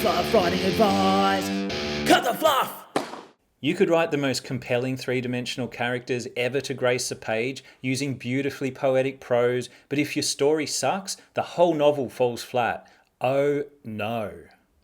fluff writing advice. Cut the fluff! You could write the most compelling three-dimensional characters ever to grace a page using beautifully poetic prose, but if your story sucks, the whole novel falls flat. Oh no.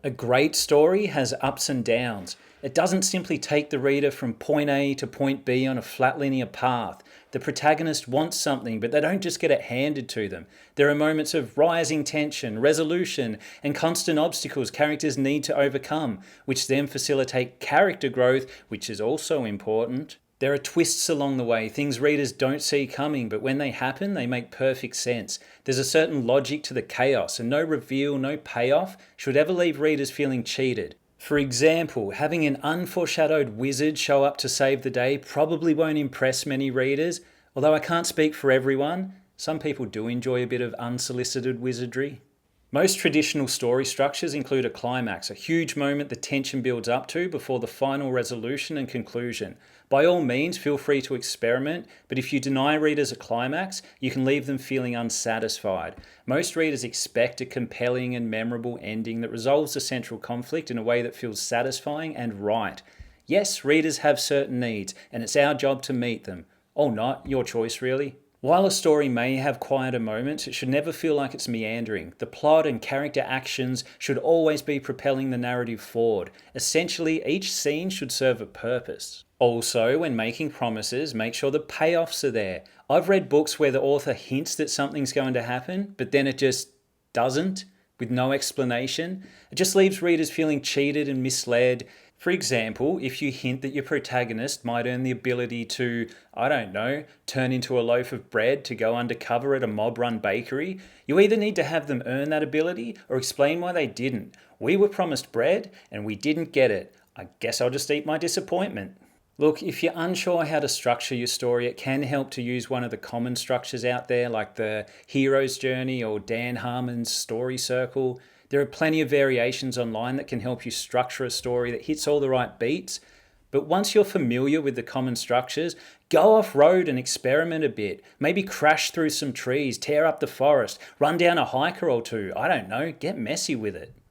A great story has ups and downs. It doesn't simply take the reader from point A to point B on a flat linear path. The protagonist wants something, but they don't just get it handed to them. There are moments of rising tension, resolution, and constant obstacles characters need to overcome, which then facilitate character growth, which is also important. There are twists along the way, things readers don't see coming, but when they happen, they make perfect sense. There's a certain logic to the chaos, and no reveal, no payoff should ever leave readers feeling cheated. For example, having an unforeshadowed wizard show up to save the day probably won't impress many readers, although I can't speak for everyone. Some people do enjoy a bit of unsolicited wizardry. Most traditional story structures include a climax, a huge moment the tension builds up to before the final resolution and conclusion. By all means, feel free to experiment, but if you deny readers a climax, you can leave them feeling unsatisfied. Most readers expect a compelling and memorable ending that resolves the central conflict in a way that feels satisfying and right. Yes, readers have certain needs, and it's our job to meet them. Or not, your choice really. While a story may have quieter moments, it should never feel like it's meandering. The plot and character actions should always be propelling the narrative forward. Essentially, each scene should serve a purpose. Also, when making promises, make sure the payoffs are there. I've read books where the author hints that something's going to happen, but then it just doesn't, with no explanation. It just leaves readers feeling cheated and misled. For example, if you hint that your protagonist might earn the ability to, I don't know, turn into a loaf of bread to go undercover at a mob-run bakery, you either need to have them earn that ability or explain why they didn't. We were promised bread and we didn't get it. I guess I'll just eat my disappointment. Look, if you're unsure how to structure your story, it can help to use one of the common structures out there, like the hero's journey or Dan Harmon's story circle. There are plenty of variations online that can help you structure a story that hits all the right beats. But once you're familiar with the common structures, go off-road and experiment a bit. Maybe crash through some trees, tear up the forest, run down a hiker or two. I don't know, get messy with it.